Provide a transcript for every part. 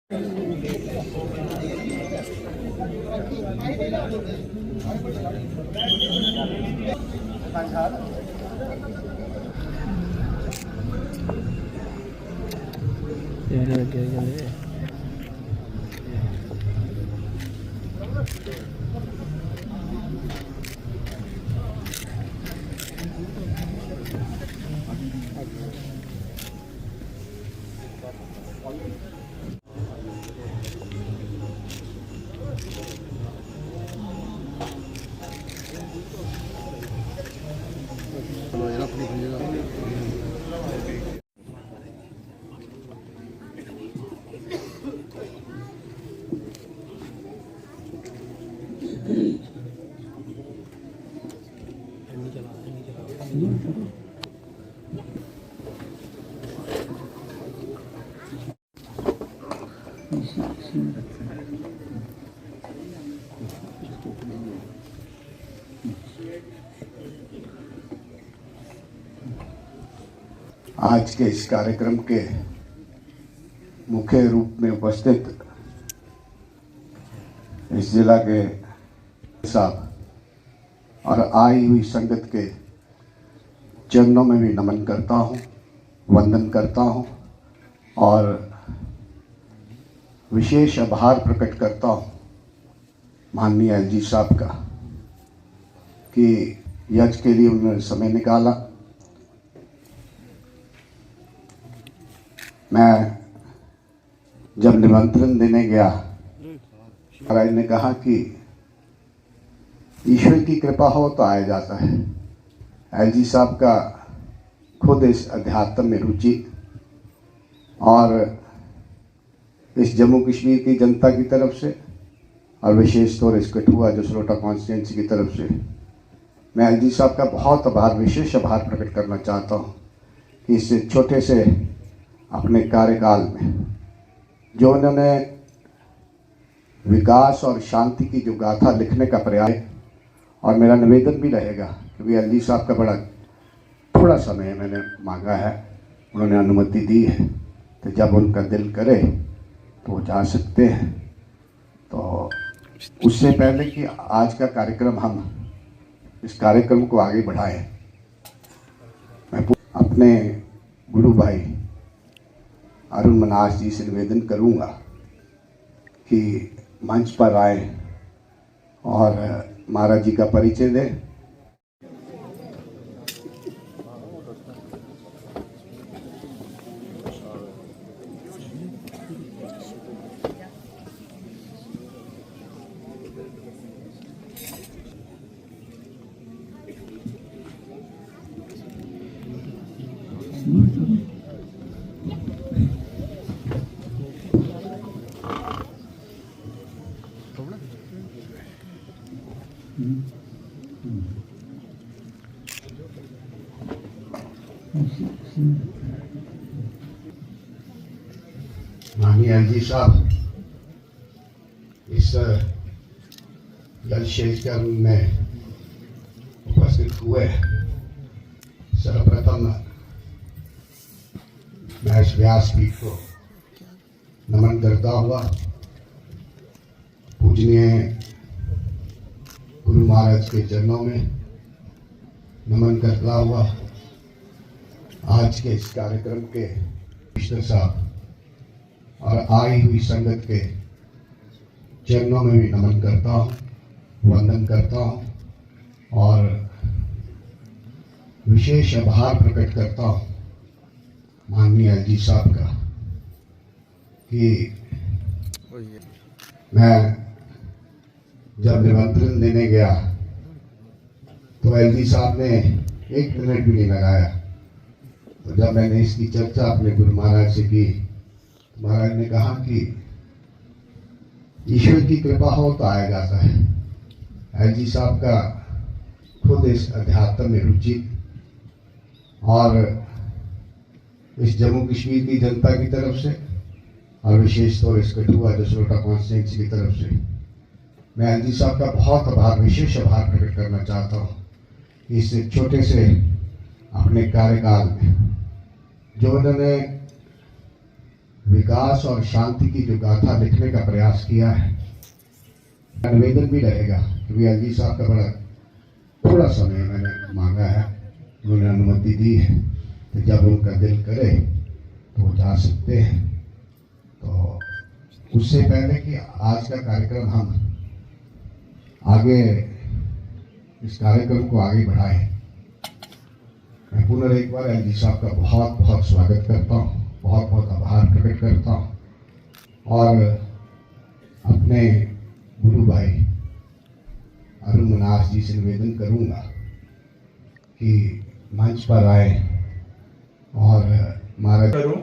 आज के इस कार्यक्रम के मुख्य रूप में उपस्थित इस जिला के साहब और आई हुई संगत के चरणों में भी नमन करता हूं, वंदन करता हूं और विशेष आभार प्रकट करता हूं माननीय एलजी साहब का कि यज्ञ के लिए उन्होंने समय निकाला। मैं जब निमंत्रण देने गया, महाराज ने कहा कि ईश्वर की कृपा हो तो आया जाता है। एलजी साहब का खुद इस अध्यात्म में रुचि और इस जम्मू कश्मीर की जनता की तरफ से और विशेष तौर इस कठुआ जसरोटा कॉन्स्टिट्यूंसी की तरफ से मैं एलजी साहब का बहुत विशेष आभार प्रकट करना चाहता हूँ कि इस छोटे से अपने कार्यकाल में जो उन्होंने विकास और शांति की जो गाथा लिखने का प्रयास, और मेरा निवेदन भी रहेगा क्योंकि एलजी साहब का बड़ा थोड़ा समय मैंने मांगा है, उन्होंने अनुमति दी है, तो जब उनका दिल करे तो वो जा सकते हैं। तो उससे पहले कि आज का कार्यक्रम हम इस कार्यक्रम को आगे बढ़ाएं, मैं अपने गुरु भाई अरुण मनास जी से निवेदन करूंगा कि मंच पर आए और महाराज जी का परिचय दें। माननीय एलजी साहब इस जल कार्यक्रम में उपस्थित हुए। सर्वप्रथम मैं इस व्यासपीठ को नमन करता हुआ पूजनीय गुरु महाराज के चरणों में नमन करता हुआ आज के इस कार्यक्रम के मिश्र साहब और आई हुई संगत के चरणों में भी नमन करता हूँ, वंदन करता हूँ और विशेष आभार प्रकट करता हूँ माननीय एलजी साहब का कि मैं जब निमंत्रण देने गया तो एलजी साहब ने 1 मिनट भी नहीं लगाया। तो जब मैंने इसकी चर्चा अपने गुरु महाराज से की, महाराज ने कहा कि ईश्वर की कृपा हो तो आया जाता है। एलजी साहब का खुद इस अध्यात्म में रुचि और इस जम्मू कश्मीर की जनता की तरफ से और विशेष तौर इस कठुआ जसरोटा कॉन्स्टिट्यूंसी की तरफ से मैं एलजी साहब का बहुत विशेष आभार प्रकट करना चाहता हूँ। इस छोटे से अपने कार्यकाल में जो उन्होंने विकास और शांति की जो गाथा लिखने का प्रयास किया है। निवेदन भी रहेगा क्योंकि एलजी साहब का बड़ा थोड़ा समय मैंने मांगा है, उन्होंने अनुमति दी है, तो जब उनका दिल करे तो वो जा सकते हैं। तो उससे पहले कि आज का कार्यक्रम हम आगे इस कार्यक्रम को आगे बढ़ाएं, मैं पुनः एक बार एलजी साहब का बहुत बहुत स्वागत करता हूँ, बहुत बहुत आभार प्रकट करता हूँ और अपने गुरु भाई अरुण मनास जी से निवेदन करूंगा कि मंच पर आए और महाराज करूं,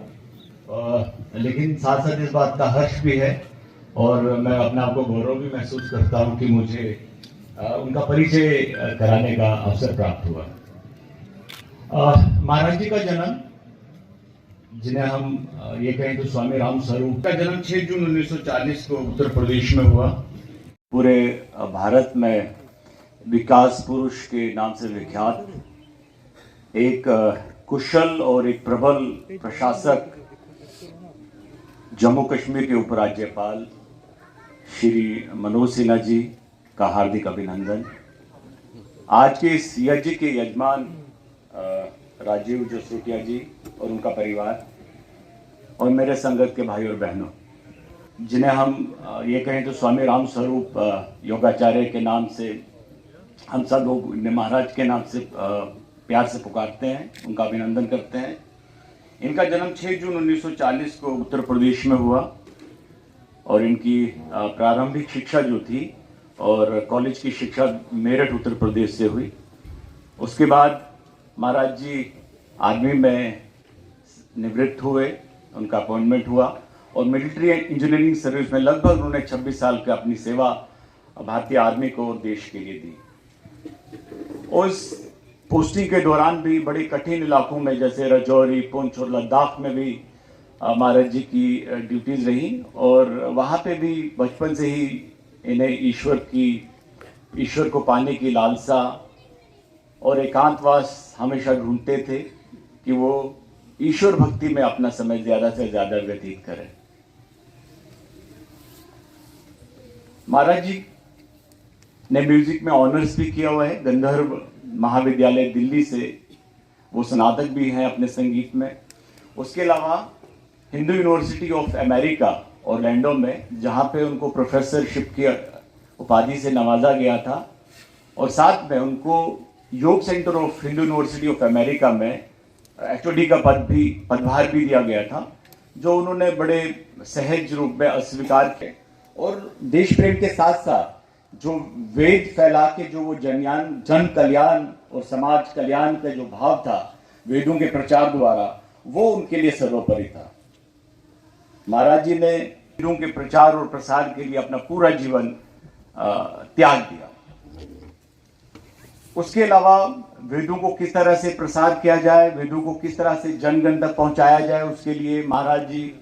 लेकिन साथ साथ इस बात का हर्ष भी है और मैं अपने आप को गौरव भी महसूस करता हूं कि मुझे उनका परिचय कराने का अवसर प्राप्त हुआ। महाराज जी का जन्म, जिन्हें हम ये कहें तो स्वामी राम स्वरूप का जन्म 6 जून 1940 को उत्तर प्रदेश में हुआ। पूरे भारत में विकास पुरुष के नाम से विख्यात एक कुशल और एक प्रबल प्रशासक, जम्मू कश्मीर के उपराज्यपाल श्री मनोज सिन्हा जी का हार्दिक अभिनंदन। आज के इस यज्ञ के यजमान राजीव जसरोटिया जी और उनका परिवार और मेरे संगत के भाई और बहनों, जिन्हें हम ये कहें तो स्वामी राम स्वरूप योगाचार्य के नाम से हम सब लोग महाराज के नाम से प्यार से पुकारते हैं, उनका अभिनंदन करते हैं। इनका जन्म 6 जून 1940 को उत्तर प्रदेश में हुआ और इनकी प्रारंभिक शिक्षा जो थी और कॉलेज की शिक्षा मेरठ उत्तर प्रदेश से हुई। उसके बाद महाराज जी आर्मी में निवृत्त हुए, उनका अपॉइंटमेंट हुआ और मिलिट्री इंजीनियरिंग सर्विस में लगभग उन्होंने 26 साल की अपनी सेवा भारतीय आर्मी को और देश के लिए दी। उस पोस्टिंग के दौरान भी बड़े कठिन इलाकों में जैसे राजौरी, पुंछ और लद्दाख में भी महाराज जी की ड्यूटीज रही और वहाँ पे भी बचपन से ही इन्हें ईश्वर को पाने की लालसा और एकांतवास हमेशा ढूंढते थे कि वो ईश्वर भक्ति में अपना समय ज्यादा से ज्यादा व्यतीत करें। महाराज जी ने म्यूजिक में ऑनर्स भी किया हुआ है, गंधर्व महाविद्यालय दिल्ली से वो स्नातक भी हैं अपने संगीत में। उसके अलावा Hindu university of America Orlando में, जहाँ पे उनको प्रोफेसरशिप की उपाधि से नवाजा गया था और साथ में उनको योग centre of Hindu university of America में एचओडी का पदभार भी दिया गया था, जो उन्होंने बड़े सहज रूप में अस्वीकार किए। और देश प्रेम के साथ साथ जो वेद फैला के जो वो जन कल्याण और समाज कल्याण का जो भाव था वेदों के प्रचार द्वारा, वो उनके लिए सर्वोपरि था। महाराज जी ने वेदों के प्रचार और प्रसार के लिए अपना पूरा जीवन त्याग दिया। उसके अलावा वेदों को किस तरह से प्रसार किया जाए, वेदों को किस तरह से जनगण तक पहुंचाया जाए, उसके लिए महाराज जी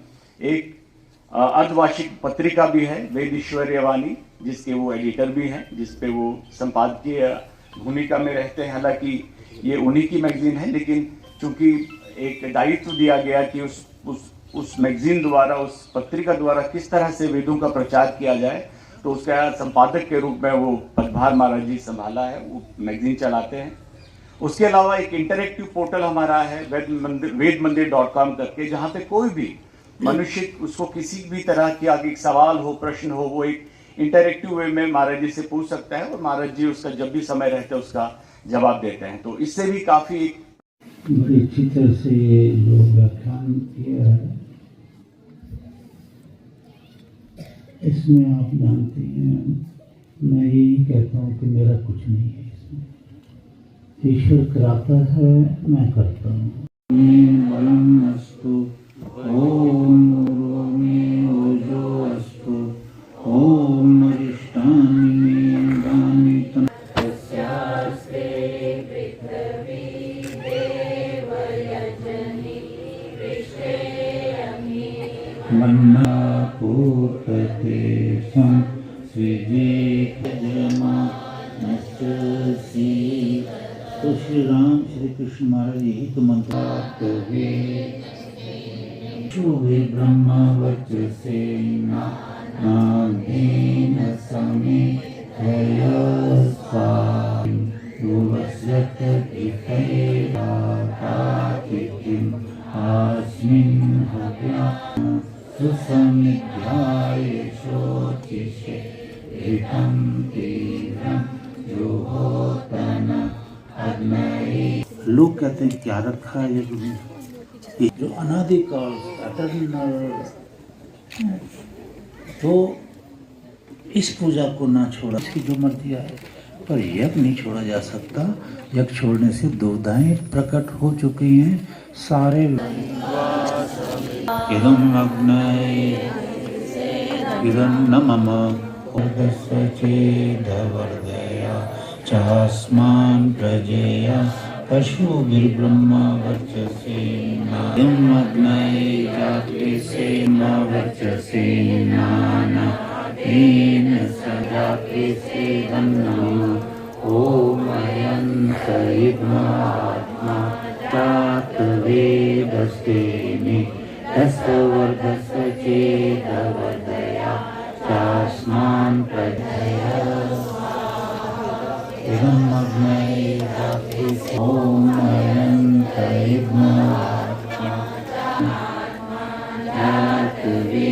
एक अर्धवार्षिक पत्रिका भी है वेद ईश्वरीयवाणी, जिसके वो एडिटर भी हैं, जिसपे वो संपादकीय भूमिका में रहते हैं। हालांकि ये उन्हीं की मैगजीन है, लेकिन चूंकि एक दायित्व दिया गया कि उस मैगजीन द्वारा, उस पत्रिका द्वारा किस तरह से वेदों का प्रचार किया जाए, तो उसका संपादक के रूप में वो पदभार महाराज जी संभाला है, वो मैगजीन चलाते हैं। उसके अलावा एक इंटरेक्टिव पोर्टल हमारा है वेदमंदिर.com करके, जहाँ पे कोई भी मनुष्य उसको किसी भी तरह की आगे सवाल हो, प्रश्न हो, वो एक इंटरेक्टिव वे में महाराज जी से पूछ सकता है और महाराज जी उसका जब भी समय रहता है उसका जवाब देते हैं। तो इससे भी काफी बड़ी अच्छी तरह से ये लोग व्याख्यान किया है। इसमें आप जानते हैं, मैं यही कहता हूँ कि मेरा कुछ नहीं है इसमें। ईश्वर कराता है, मैं करता हूँ। ओम ओजो अस्तु ओम मन्ना पूर्तते सं श्रीजीत तो श्री राम श्री कृष्ण महाराज यही तो मंत्र नागेन समेतयसा युवस्यत इतैराकातिथिम् अस्मिन् हव्या सुसंध्याय शोचिषे एकं तीव्रं जुहोतन अग्नये। लोग कहते हैं क्या रखा है ये जो अनादिकाल एटर्नल, तो इस पूजा को ना छोड़ा, इसकी जो मर्जी है, पर यज्ञ नहीं छोड़ा जा सकता। यज्ञ छोड़ने से दुविधाएं प्रकट हो चुकी हैं सारे। इदं अग्नये इदं न मम चेदवर्धया चास्मान् प्रजेया पशुभिर्ब्रह्मा वर्चसेना। इदं अग्नये जातवेसेना वर्चसेनाना येन सजातवेसे धन्नो। ॐ अयं सैद्मात्मा जातवेदस्तेनि तस्वर्धस्य चेदवर्धया चास्मान् प्रजया। इदं अग्नये जातवेसे। ॐ अयं सैद्मात्मा जातवेदस्तेनि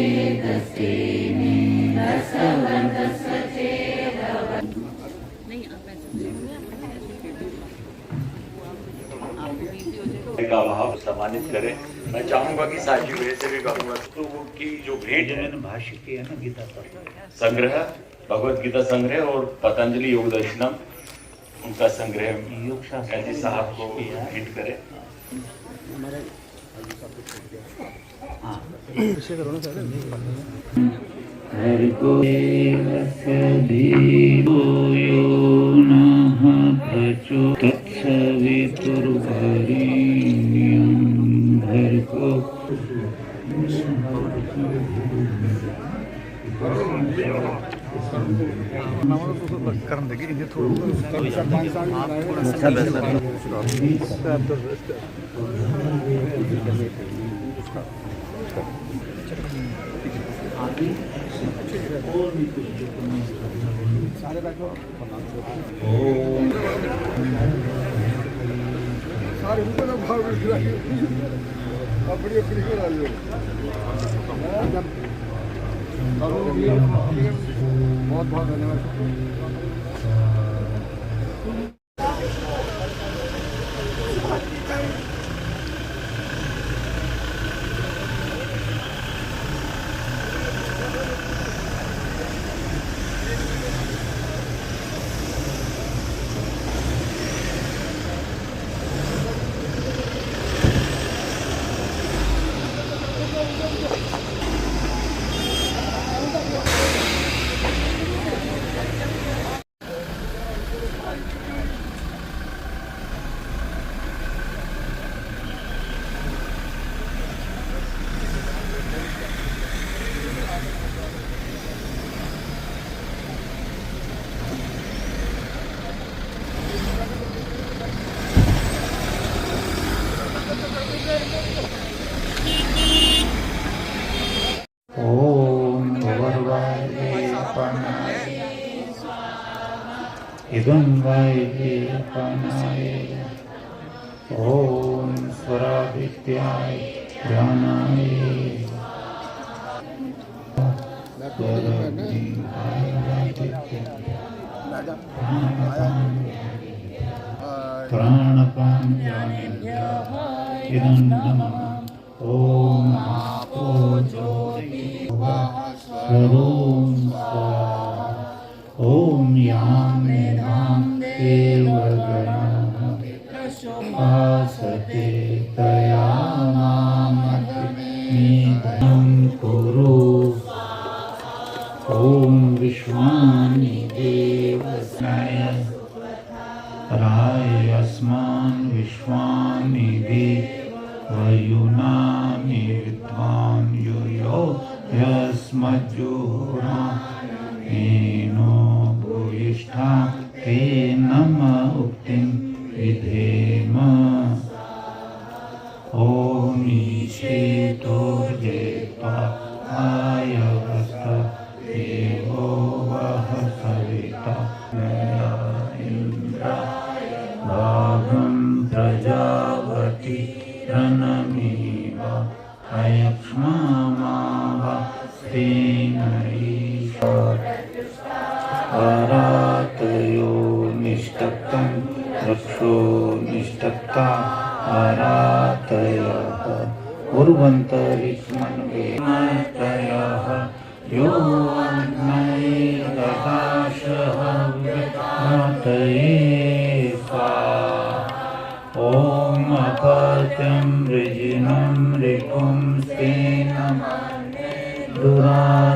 तस्वर्धस्य का भाव सम्मानित करें। मैं चाहूंगा कि साझी से भी कहूंगा तो की जो भेंट है भाष्य किया ना गीता पर, संग्रह, भगवत गीता संग्रह और पतंजलि योग दर्शनम, उनका संग्रह योग शास्त्र कैदी साहब को भेंट करें। भर्गो देवस्य धीरो यो नः प्रचोदयात् तत्सवितुर्वरेण्यं भर्गो। बहुत बहुत धन्यवाद। इदं वैवेपनाय। ॐ स्वरादित्याय ध्यानाय। प्राणपाण्याभ्यः इदं नमः। ॐ आपो ज्योतिः ॐ यां नाम देवगणः आसते तया मामग्निदं कुरु। ॐ विश्वानि देवस्नय रायस्मान् विश्वानि देवयुनानि विद्वान् युयो यस्मज्जुरा नो भूयिष्ठा ते नम उक्तिं विधेम। ॐ ईशेतो जयपाय वस्त आरातयो निष्ठक्तं रक्षो निष्ठक्ता आरातयः उर्वन्तरिक्ष्मन्वेमतयः यो अग्नैर्ददाशः विघ्नातये ॐ अपत्यं वृजिनं रिपुं स्तेनं दुरा